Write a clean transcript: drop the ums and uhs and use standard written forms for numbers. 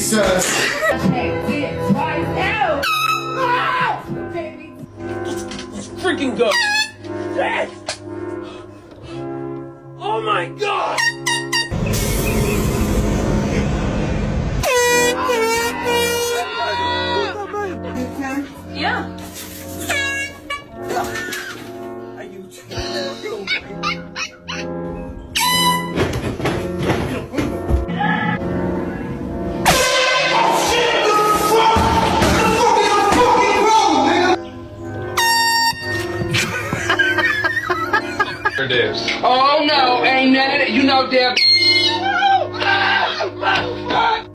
Jesus! Freaking go! Oh my god! Yeah. Are you Oh no, ain't none of that. You know, Deb.